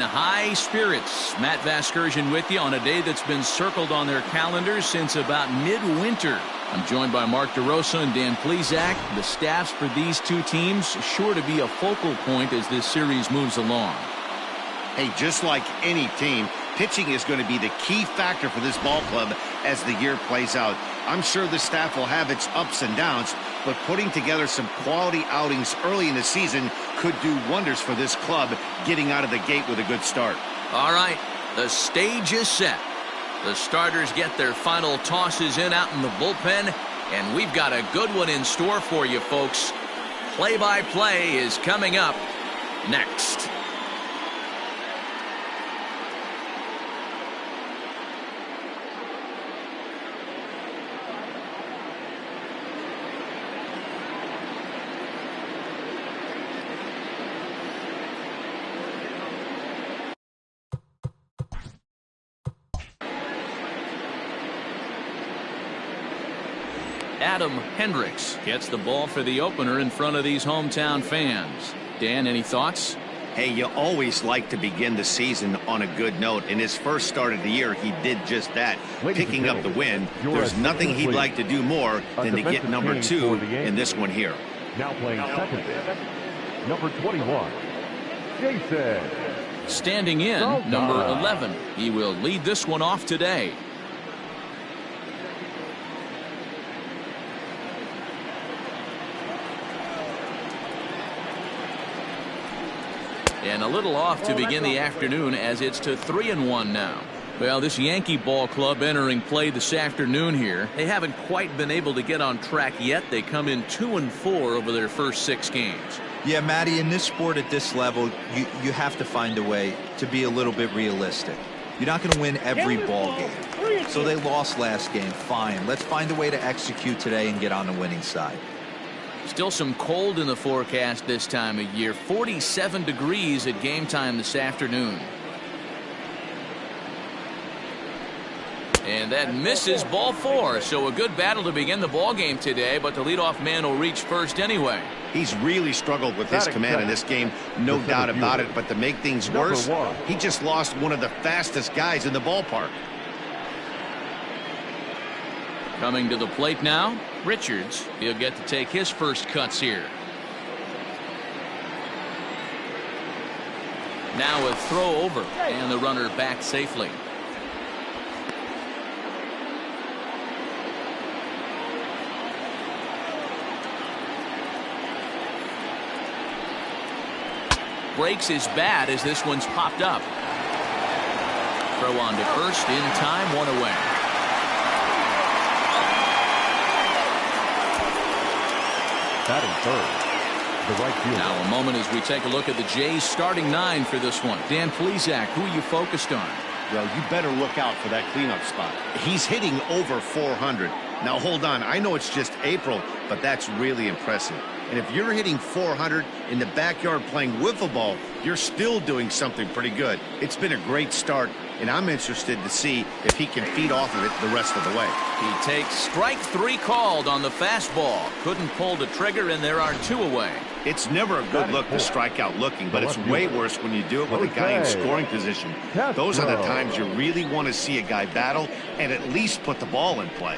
High spirits. Matt Vasgersian with you on a day that's been circled on their calendars since about midwinter. I'm joined by Mark DeRosa and Dan Plesac. The staffs for these two teams sure to be a focal point as this series moves along. Hey, just like any team, pitching is going to be the key factor for this ball club as the year plays out. I'm sure the staff will have its ups and downs, but putting together some quality outings early in the season could do wonders for this club getting out of the gate with a good start. All right, the stage is set. The starters get their final tosses in out in the bullpen, and we've got a good one in store for you folks. Play-by-play is coming up next. Adam Hendricks gets the ball for the opener in front of these hometown fans. Dan, any thoughts? Hey, you always like to begin the season on a good note. In his first start of the year, he did just that, picking up the win. There's nothing he'd like to do more than to get number 2 in this one here. Now playing second base, number 21, Jason. Standing in, number 11. He will lead this one off today. And a little off to begin the afternoon as it's to 3-1 now. Well, this Yankee ball club entering play this afternoon here. They haven't quite been able to get on track yet. They come in 2-4 over their first 6 games. Yeah, Matty, in this sport at this level, you have to find a way to be a little bit realistic. You're not going to win every ball game. So they lost last game. Fine. Let's find a way to execute today and get on the winning side. Still some cold in the forecast this time of year. 47 degrees at game time this afternoon. And that misses ball 4. So a good battle to begin the ball game today, but the leadoff man will reach first anyway. He's really struggled with his command in this game, no doubt about it. But to make things worse, he just lost one of the fastest guys in the ballpark. Coming to the plate now, Richards. He'll get to take his first cuts here. Now a throw over, and the runner back safely. Breaks his bat as this one's popped up. Throw on to first in time, 1 away. Batting third, the right fielder. Now a moment as we take a look at the Jays starting 9 for this one. Dan Plesac, who are you focused on? Well, you better look out for that cleanup spot. He's hitting over 400. Now hold on, I know it's just April, but that's really impressive. And if you're hitting 400 in the backyard playing wiffle ball, you're still doing something pretty good. It's been a great start, and I'm interested to see if he can feed off of it the rest of the way. He takes strike 3 called on the fastball. Couldn't pull the trigger, and there are 2 away. It's never a good look to strike out looking, but it's way worse when you do it with a guy in scoring position. Those are the times you really want to see a guy battle and at least put the ball in play.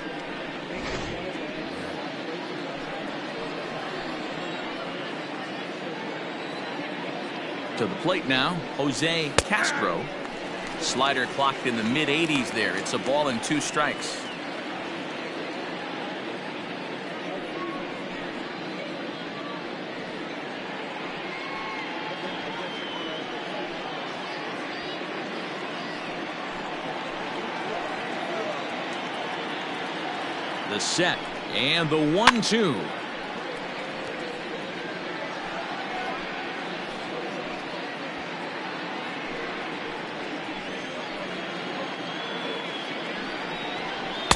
To the plate now, Jose Castro. Slider clocked in the mid-80s there. It's a ball and 2 strikes. The set and the 1-2.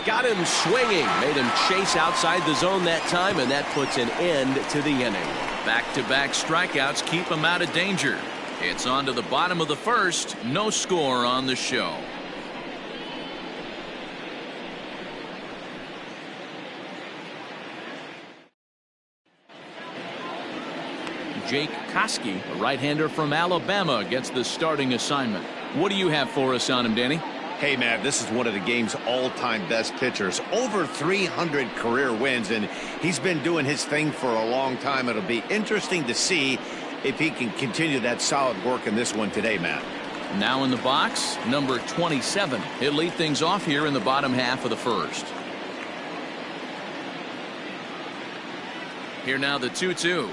Got him swinging, made him chase outside the zone that time, and that puts an end to the inning. Back-to-back strikeouts keep him out of danger. It's on to the bottom of the first. No score on the show. Jake Koski, a right-hander from Alabama, gets the starting assignment. What do you have for us on him, Danny? Hey, man, this is one of the game's all-time best pitchers. Over 300 career wins, and he's been doing his thing for a long time. It'll be interesting to see if he can continue that solid work in this one today, Matt. Now in the box, number 27. He'll lead things off here in the bottom half of the first. Here now the 2-2.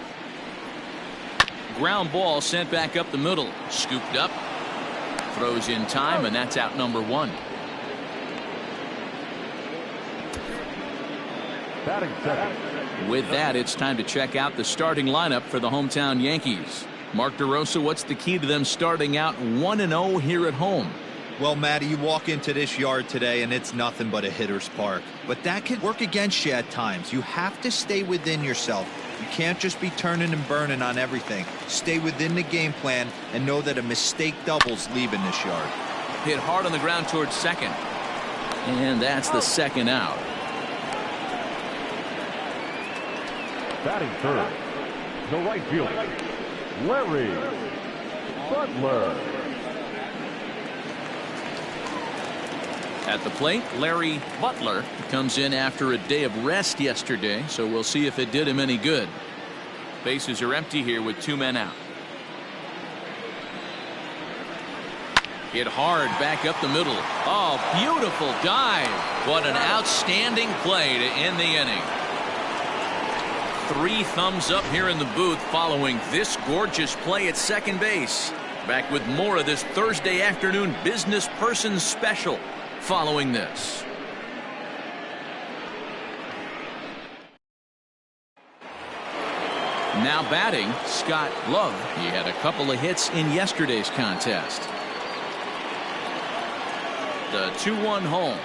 Ground ball sent back up the middle. Scooped up. Throws in time, and that's out number 1. Batting second. With that, it's time to check out the starting lineup for the hometown Yankees. Mark DeRosa, what's the key to them starting out 1-0 here at home? Well, Matty, you walk into this yard today and it's nothing but a hitter's park. But that can work against you at times. You have to stay within yourself. You can't just be turning and burning on everything. Stay within the game plan and know that a mistake doubles leaving this yard. Hit hard on the ground towards second. And that's the second out. Batting third, the right fielder, Larry Butler. At the plate, Larry Butler comes in after a day of rest yesterday, so we'll see if it did him any good. Bases are empty here with 2 men out. Hit hard back up the middle. Oh, beautiful dive. What an outstanding play to end the inning. 3 thumbs up here in the booth following this gorgeous play at second base. Back with more of this Thursday afternoon business person special following this. Now batting, Scott Love. He had a couple of hits in yesterday's contest. The 2-1 home.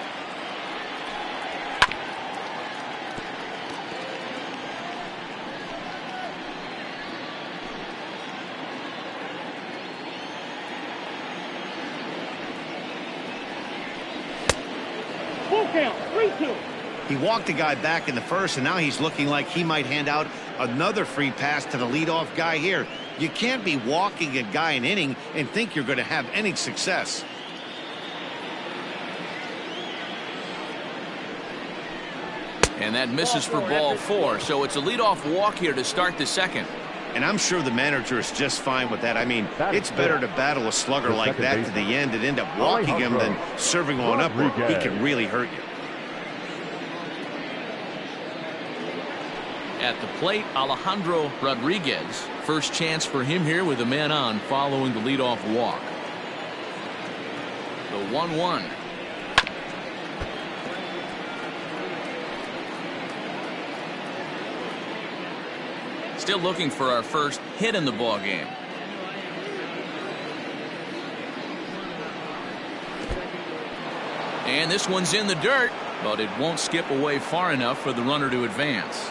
Full count, 3-2. He walked the guy back in the first, and now he's looking like he might hand out another free pass to the leadoff guy here. You can't be walking a guy an inning and think you're going to have any success. And that misses for ball 4, so it's a leadoff walk here to start the second. And I'm sure the manager is just fine with that. I mean, it's better to battle a slugger like that to the end and end up walking him than serving on up where he can really hurt you. At the plate, Alejandro Rodriguez. First chance for him here with a man on following the leadoff walk. The 1-1. Still looking for our first hit in the ball game. And this one's in the dirt, but it won't skip away far enough for the runner to advance.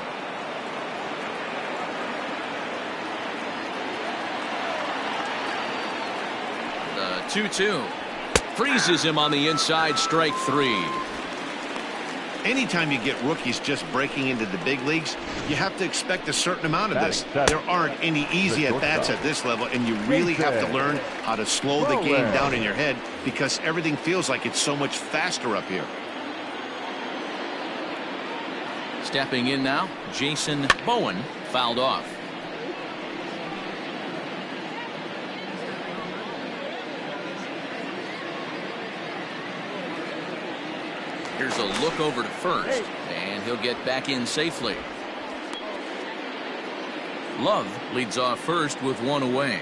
The 2-2 freezes him on the inside, strike 3. Anytime you get rookies just breaking into the big leagues, you have to expect a certain amount of this. There aren't any easy at-bats at this level, and you really have to learn how to slow the game down in your head because everything feels like it's so much faster up here. Stepping in now, Jason Bowen fouled off. Here's a look over to first, and he'll get back in safely. Love leads off first with 1 away.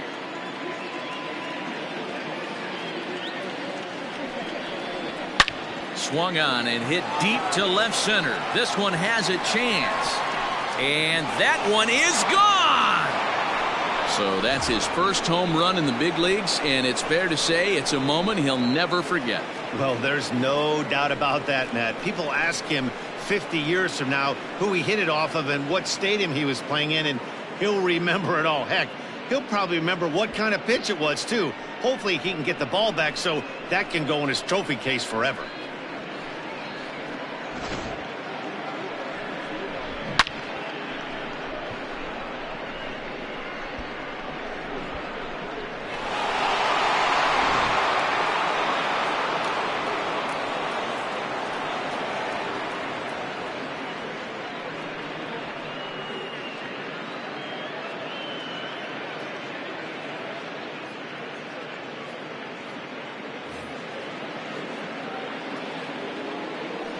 Swung on and hit deep to left center. This one has a chance. And that one is gone! So that's his first home run in the big leagues, and it's fair to say it's a moment he'll never forget. Well, there's no doubt about that, Matt. People ask him 50 years from now who he hit it off of and what stadium he was playing in, and he'll remember it all. Heck, he'll probably remember what kind of pitch it was, too. Hopefully he can get the ball back so that can go in his trophy case forever.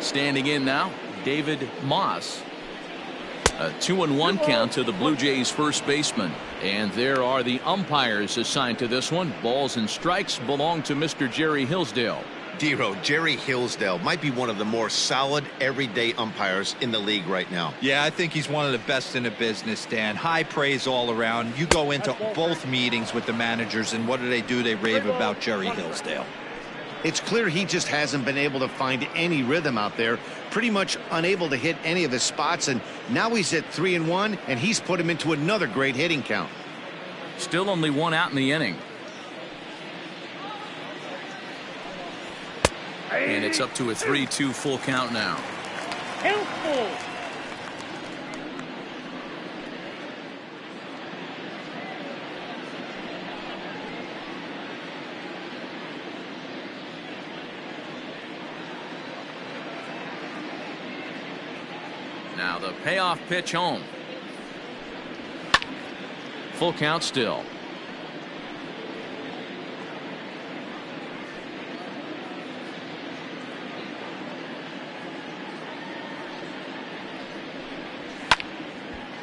Standing in now, David Moss. A 2-1 count to the Blue Jays first baseman. And there are the umpires assigned to this one. Balls and strikes belong to Mr. Jerry Hillsdale. Dero, Jerry Hillsdale might be one of the more solid everyday umpires in the league right now. Yeah, I think he's one of the best in the business, Dan. High praise all around. You go into both meetings with the managers, and what do? They rave about Jerry Hillsdale. It's clear he just hasn't been able to find any rhythm out there. Pretty much unable to hit any of his spots, and now he's at 3-1, and he's put him into another great hitting count. Still only one out in the inning. And it's up to a 3-2 full count now. Helpful. Now the payoff pitch home. Full count still.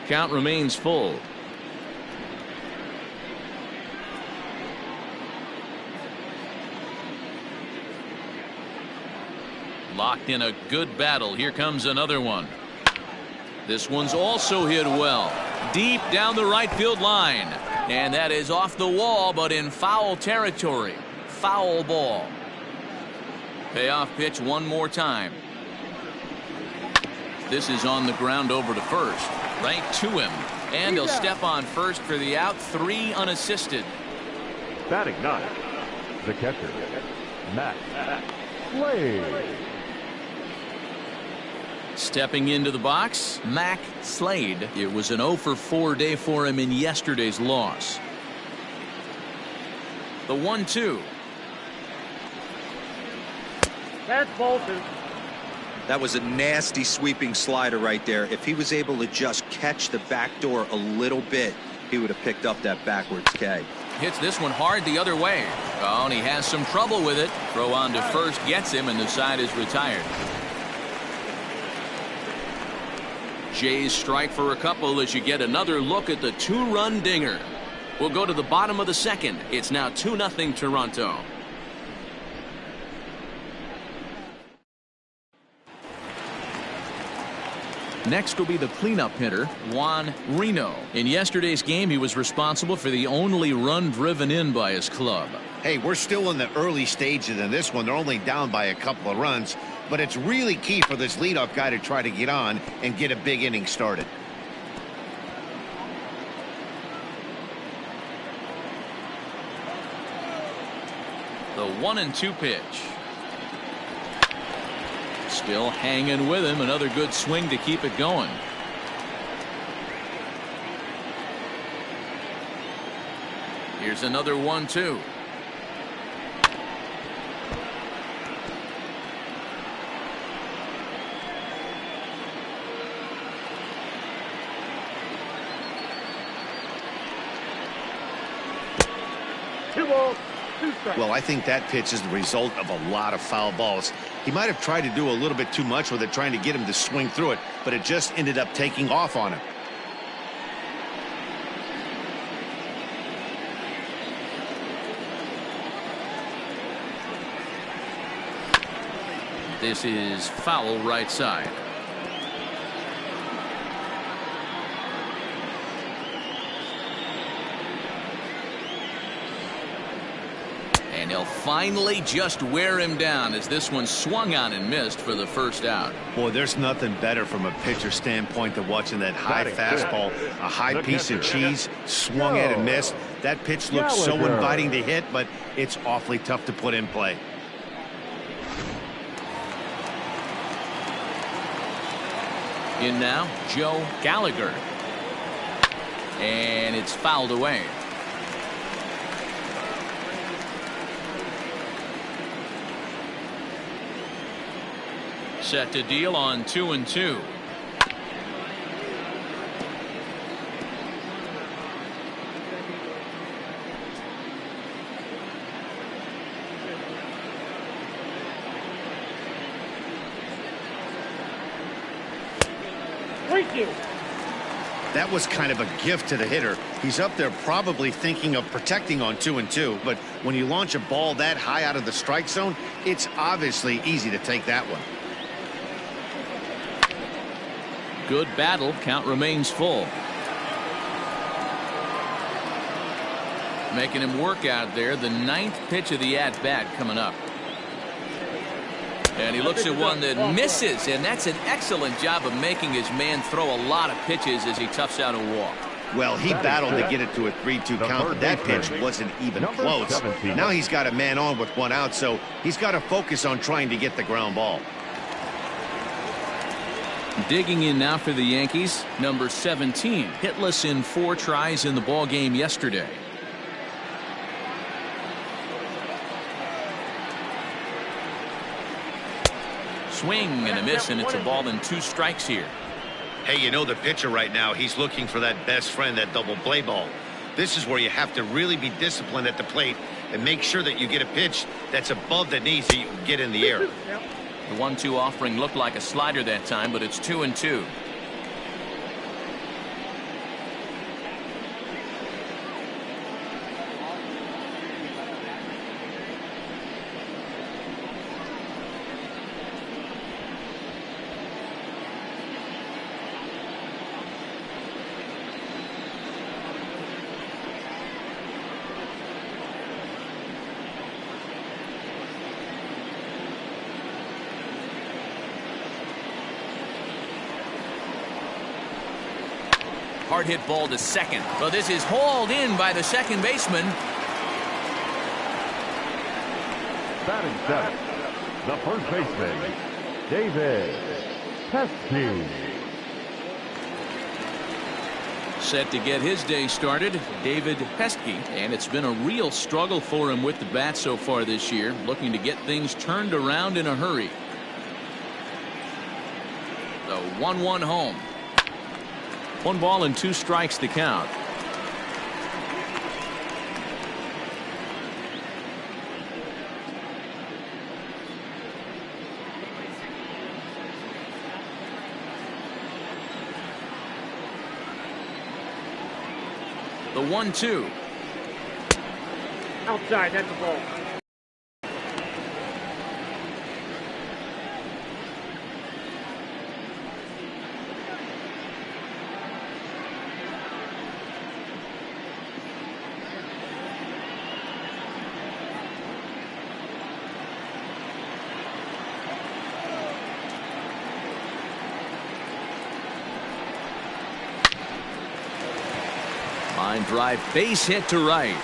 Count remains full. Locked in a good battle. Here comes another one. This one's also hit well. Deep down the right field line. And that is off the wall, but in foul territory. Foul ball. Payoff pitch one more time. This is on the ground over to first. Right to him. And he'll step on first for the out. 3 unassisted. Batting ninth, the catcher, Matt Slade. Stepping into the box, Mac Slade. It was an 0-for-4 day for him in yesterday's loss. The 1-2. That's Bolton. That was a nasty sweeping slider right there. If he was able to just catch the back door a little bit, he would have picked up that backwards K. Hits this one hard the other way. Oh, and he has some trouble with it. Throw on to first gets him, and the side is retired. Jays strike for a couple as you get another look at the 2-run dinger. We'll go to the bottom of the second. It's now 2-0 Toronto. Next will be the cleanup hitter, Juan Reno. In yesterday's game, he was responsible for the only run driven in by his club. Hey, we're still in the early stages in this one. They're only down by a couple of runs, but it's really key for this leadoff guy to try to get on and get a big inning started. The 1-2 pitch. Still hanging with him. Another good swing to keep it going. Here's another 1-2. Well, I think that pitch is the result of a lot of foul balls. He might have tried to do a little bit too much with it, trying to get him to swing through it, but it just ended up taking off on him. This is foul right side. And he'll finally just wear him down as this one swung on and missed for the first out. Boy, there's nothing better from a pitcher standpoint than watching that high fastball, a high piece of cheese, swung at and missed. That pitch looks so inviting to hit, but it's awfully tough to put in play. In now, Joe Gallagher. And it's fouled away. Set to deal on 2-2. Thank you. That was kind of a gift to the hitter. He's up there probably thinking of protecting on 2-2, but when you launch a ball that high out of the strike zone, it's obviously easy to take that one. Good battle. Count remains full. Making him work out there. The 9th pitch of the at-bat coming up. And he looks at one that misses, and that's an excellent job of making his man throw a lot of pitches as he toughs out a walk. Well, he battled to get it to a 3-2 count, but that pitch wasn't even close. Now he's got a man on with 1 out, so he's got to focus on trying to get the ground ball. Digging in now for the Yankees, number 17, hitless in 4 tries in the ball game yesterday. Swing and a miss, and it's a ball and 2 strikes here. Hey, you know the pitcher right now, he's looking for that best friend, that double play ball. This is where you have to really be disciplined at the plate and make sure that you get a pitch that's above the knees so you can get in the air. The 1-2 offering looked like a slider that time, but it's 2-2. Hard hit ball to second. Well, this is hauled in by the second baseman. Batting 7th, the first baseman, David Pesky. Set to get his day started, David Pesky, and it's been a real struggle for him with the bat so far this year, looking to get things turned around in a hurry. The 1-1 home. 1 ball and 2 strikes to count. The 1-2. Outside, that's a ball. Line drive, base hit to right.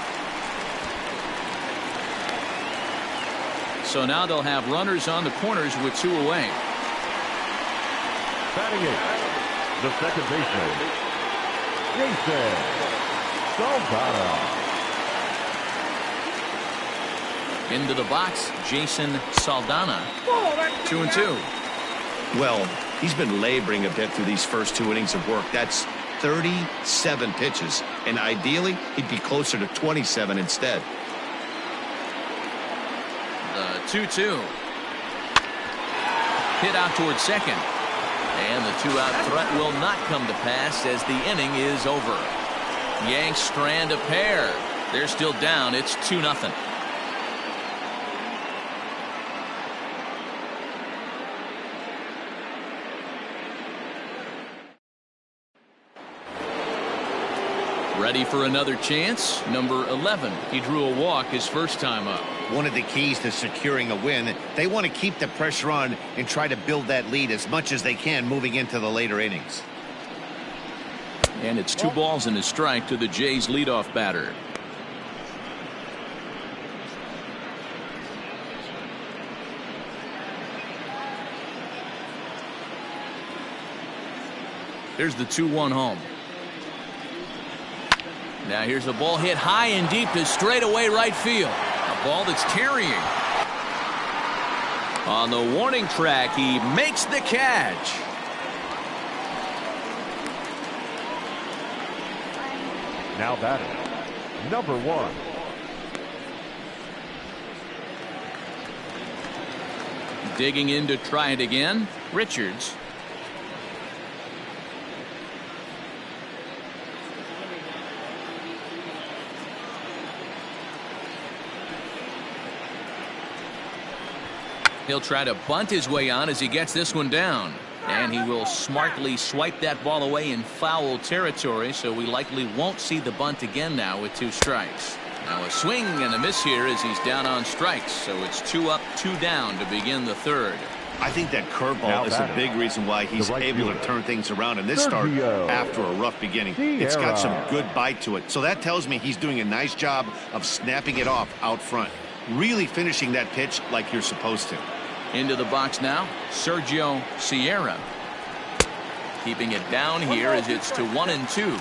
So now they'll have runners on the corners with 2 away. Batting 8th, the second baseman, Jason Saldana. Into the box, Jason Saldana. 2-2. Well, he's been laboring a bit through these first 2 innings of work. That's 37 pitches, and ideally he'd be closer to 27 instead. The 2-2. Hit out towards second, and the 2-out threat will not come to pass as the inning is over. Yanks strand a pair. They're still down. It's 2-0. Ready for another chance. Number 11. He drew a walk his first time up. One of the keys to securing a win, they want to keep the pressure on and try to build that lead as much as they can moving into the later innings. And it's 2 balls and a strike to the Jays leadoff batter. Here's the 2-1 home. Now here's a ball hit high and deep to straightaway right field. A ball that's carrying. On the warning track, he makes the catch. Now batting, number 1. Digging in to try it again, Richards. He'll try to bunt his way on as he gets this one down. And he will smartly swipe that ball away in foul territory, so we likely won't see the bunt again now with 2 strikes. Now a swing and a miss here as he's down on strikes, so it's 2 up, 2 down to begin the 3rd. I think that curveball is a big reason why he's able to turn things around in this start after a rough beginning. It's got some good bite to it, so that tells me he's doing a nice job of snapping it off out front, really finishing that pitch like you're supposed to. Into the box now, Sergio Sierra. Keeping it down here as it's to 1-2.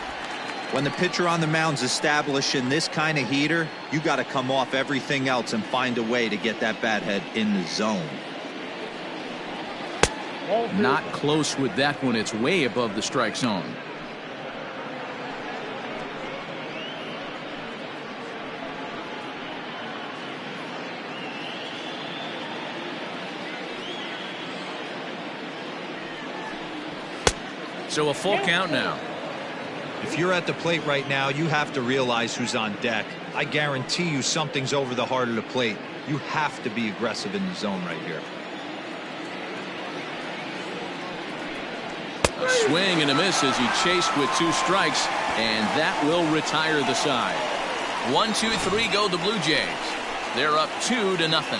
When the pitcher on the mound's establishing this kind of heater, you got to come off everything else and find a way to get that bat head in the zone. Not close with that one. It's way above the strike zone. So a full count now. If you're at the plate right now, you have to realize who's on deck. I guarantee you something's over the heart of the plate. You have to be aggressive in the zone right here. A swing and a miss as he chased with 2 strikes, and that will retire the side. 1, 2, 3 go the Blue Jays. They're up 2-0.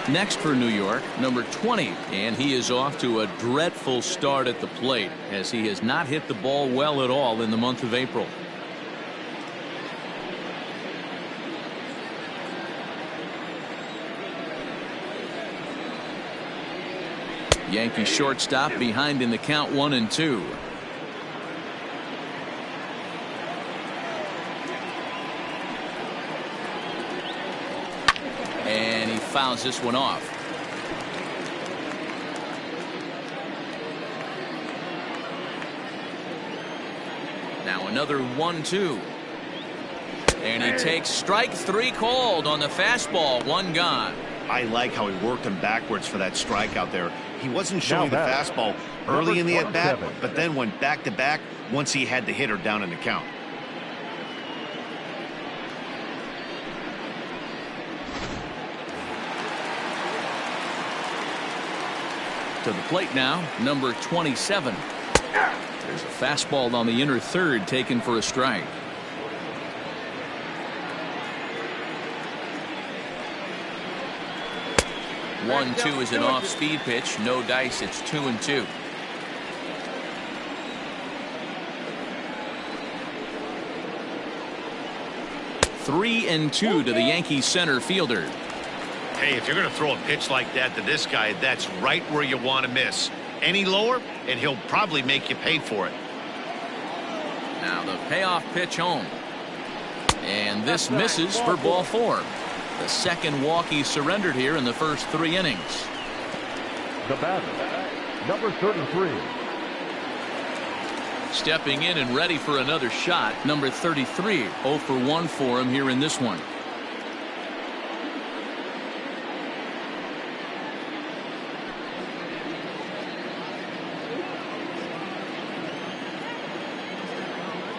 Next for New York, number 20, and he is off to a dreadful start at the plate as he has not hit the ball well at all in the month of April. Yankee shortstop behind in the count 1-2. And he fouls this one off. Now another 1-2. And he takes strike 3 called on the fastball. 1 gone. I like how he worked him backwards for that strike out there. He wasn't showing the fastball early in the at-bat, but then went back-to-back once he had the hitter down in the count. To the plate now, number 27. There's a fastball on the inner third taken for a strike. One, 2 is an off-speed pitch. No dice. It's 2-2. Three and 2 to the Yankees center fielder. Hey, if you're going to throw a pitch like that to this guy, that's right where you want to miss. Any lower, and he'll probably make you pay for it. Now the payoff pitch home. And this misses for ball 4. The second walk he surrendered here in the first 3 innings. The batter, number 33. Stepping in and ready for another shot, number 33. 0 for 1 for him here in this one.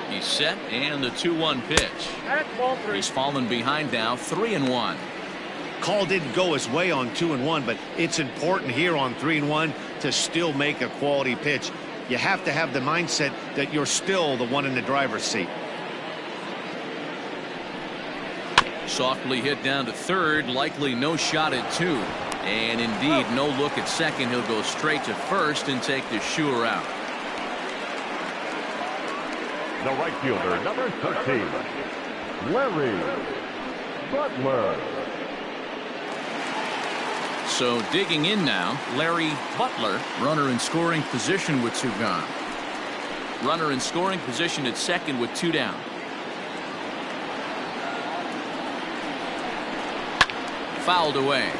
He's set, and the 2-1 pitch. He's fallen behind now, 3-1. Call didn't go his way on 2-1, but it's important here on 3-1 to still make a quality pitch. You have to have the mindset that you're still the one in the driver's seat. Softly hit down to third, likely no shot at 2. And indeed, no look at second. He'll go straight to first and take the sure out. The right fielder, number 13, Larry Butler. So digging in now, Larry Butler, runner in scoring position with 2 gone. Runner in scoring position at second with 2 down. Fouled away.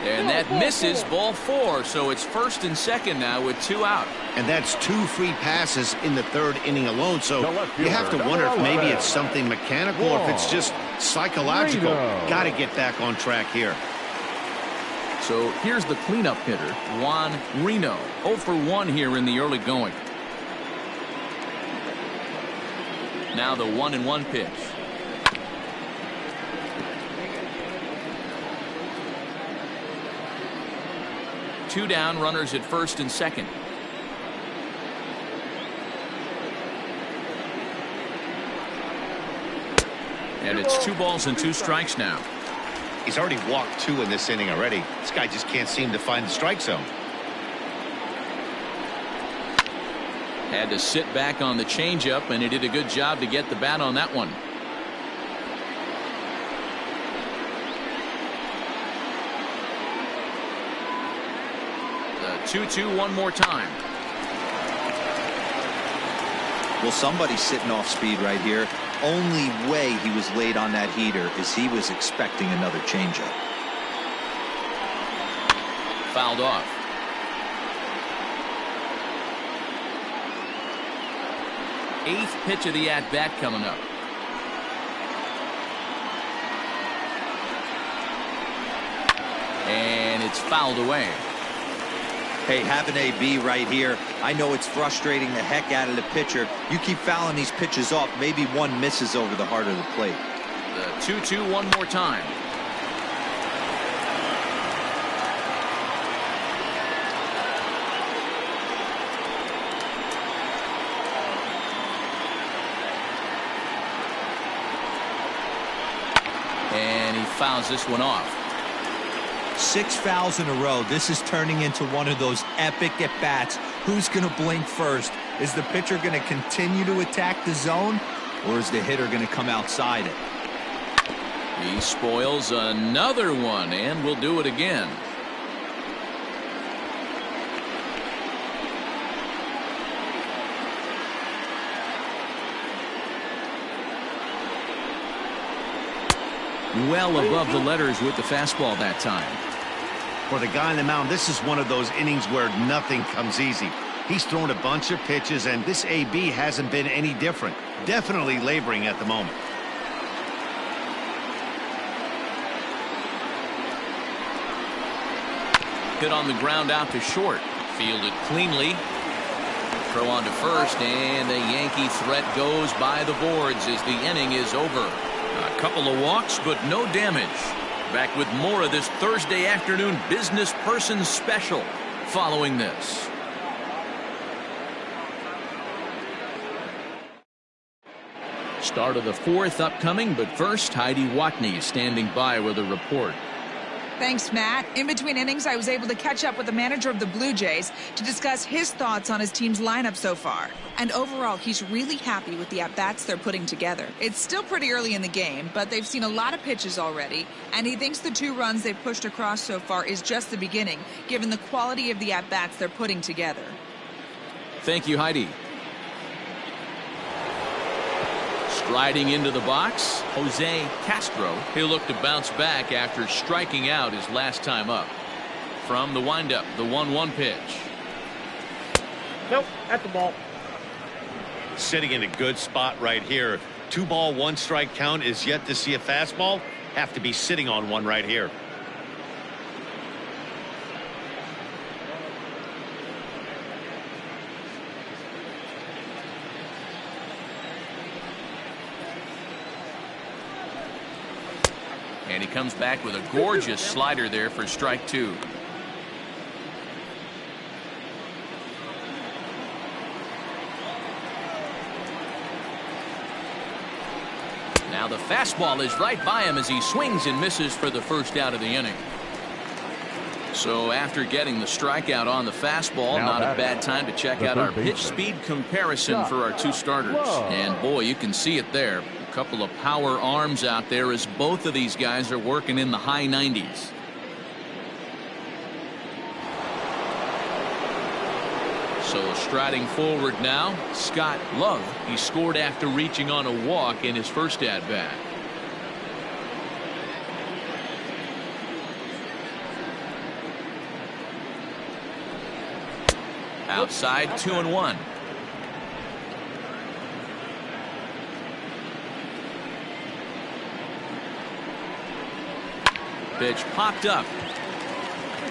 And And that misses ball 4, so it's 1st and 2nd now with 2 out. And that's 2 free passes in the 3rd inning alone, so you have to wonder if maybe it's something mechanical or if it's just psychological. Got to get back on track here. So here's the cleanup hitter, Juan Reno. 0 for 1 here in the early going. Now the 1-1 pitch. Two down, runners at 1st and 2nd. And it's 2 balls and 2 strikes now. He's already walked 2 in this inning already. This guy just can't seem to find the strike zone. Had to sit back on the changeup, and he did a good job to get the bat on that one. The 2-2 one more time. Well, somebody's sitting off speed right here. Only way he was late on that heater is he was expecting another changeup. Fouled off. Eighth pitch of the at-bat coming up. And it's fouled away. Hey, have an AB right here. I know it's frustrating the heck out of the pitcher. You keep fouling these pitches off, maybe one misses over the heart of the plate. The 2-2 one more time. And he fouls this one off. 6 fouls in a row. This is turning into one of those epic at-bats. Who's going to blink first? Is the pitcher going to continue to attack the zone, or is the hitter going to come outside it? He spoils another one, and will do it again. Well above the letters with the fastball that time. For the guy on the mound, this is one of those innings where nothing comes easy. He's thrown a bunch of pitches, and this AB hasn't been any different. Definitely laboring at the moment. Hit on the ground out to short. Fielded cleanly. Throw on to first, and the Yankee threat goes by the boards as the inning is over. A couple of walks, but no damage. Back with more of this Thursday afternoon business person special following this. Start of the 4th upcoming, but first, Heidi Watney standing by with a report. Thanks, Matt. In between innings, I was able to catch up with the manager of the Blue Jays to discuss his thoughts on his team's lineup so far. And overall, he's really happy with the at-bats they're putting together. It's still pretty early in the game, but they've seen a lot of pitches already, and he thinks the 2 runs they've pushed across so far is just the beginning, given the quality of the at-bats they're putting together. Thank you, Heidi. Striding into the box, Jose Castro. He'll look to bounce back after striking out his last time up. From the windup, the 1-1 pitch. Nope, that's the ball. Sitting in a good spot right here. 2 ball, 1 strike count is yet to see a fastball. Have to be sitting on one right here. And he comes back with a gorgeous slider there for strike 2. Now the fastball is right by him as he swings and misses for the first out of the inning. So after getting the strikeout on the fastball, not a bad time to check out our pitch speed comparison for our 2 starters. And boy, you can see it there. A couple of power arms out there as both of these guys are working in the high 90s. So striding forward now, Scott Love. He scored after reaching on a walk in his first at-bat. Outside 2-1. Pitch popped up.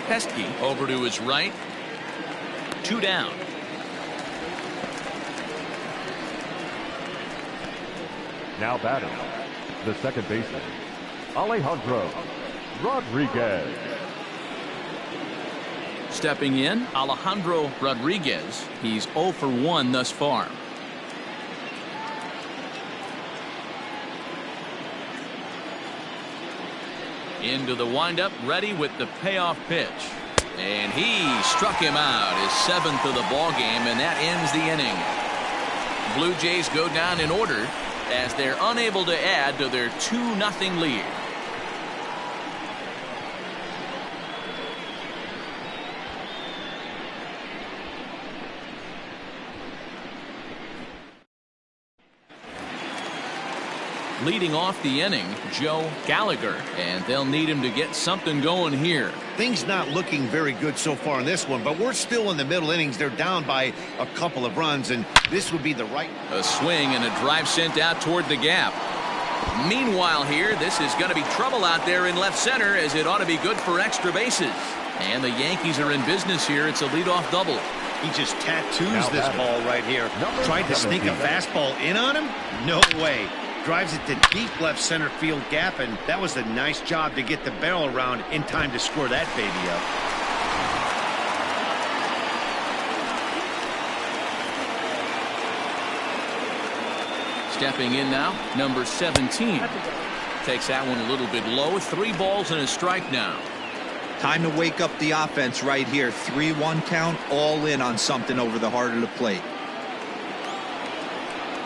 Pesky over to his right. 2 down. Now batting, the second baseman, Alejandro Rodriguez. Stepping in, Alejandro Rodriguez. He's 0 for 1 thus far. Into the windup, ready with the payoff pitch. And he struck him out, his 7th of the ball game, and that ends the inning. Blue Jays go down in order as they're unable to add to their 2-0 lead. Leading off the inning, Joe Gallagher, and they'll need him to get something going here. Things not looking very good so far in this one, but we're still in the middle innings. They're down by a couple of runs, and this would be the right. A swing and a drive sent out toward the gap. Meanwhile here, this is going to be trouble out there in left center, as it ought to be good for extra bases. And the Yankees are in business here. It's a leadoff double. He just tattoos this ball right here. Tried to sneak a fastball in on him? No way. Drives it to deep left center field gap, and that was a nice job to get the barrel around in time to score that baby up. Stepping in now, number 17. Takes that one a little bit low. 3 balls and a strike now. Time to wake up the offense right here. 3-1 count, all in on something over the heart of the plate.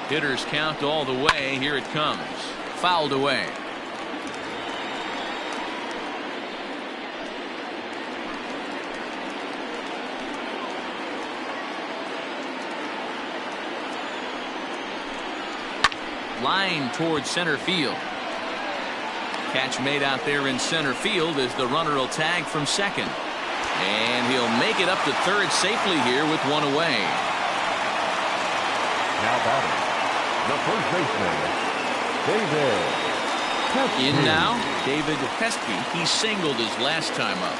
Hitters count all the way. Here it comes. Fouled away. Line towards center field. Catch made out there in center field as the runner will tag from second. And he'll make it up to third safely here with 1 away. Now batting, the first baseman, David Pesky. In now, David Pesky. He singled his last time up.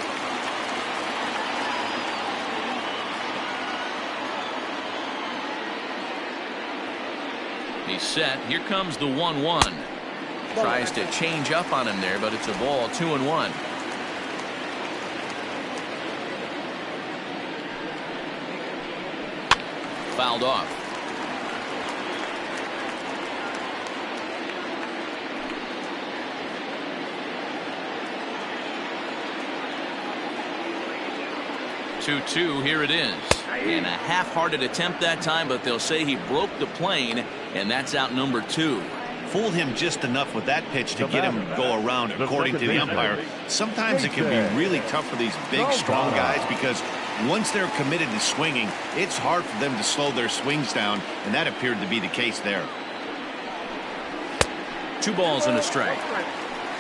He's set. Here comes the 1-1. Tries to change up on him there, but it's a ball. 2-1. Fouled off. Two, here it is. And a half-hearted attempt that time, but they'll say he broke the plane, and that's out number 2. Fooled him just enough with that pitch to get him to go around, according to the umpire. Sometimes it can be really tough for these big, strong guys, because once they're committed to swinging, it's hard for them to slow their swings down, and that appeared to be the case there. 2 balls and a strike.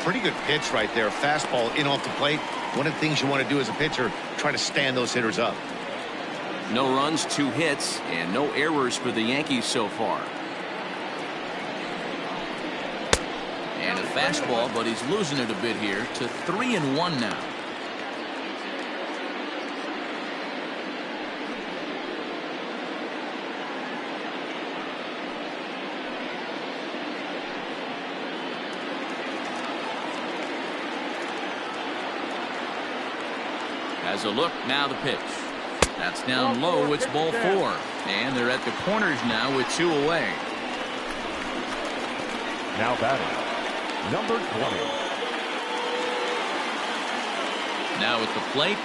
Pretty good pitch right there. Fastball in off the plate. One of the things you want to do as a pitcher, try to stand those hitters up. No runs, 2 hits, and no errors for the Yankees so far. And a fastball, but he's losing it a bit here to 3-1 now. Has a look, now the pitch. That's down low, it's ball 4. And they're at the corners now with 2 away. Now batting, number 20. Now at the plate.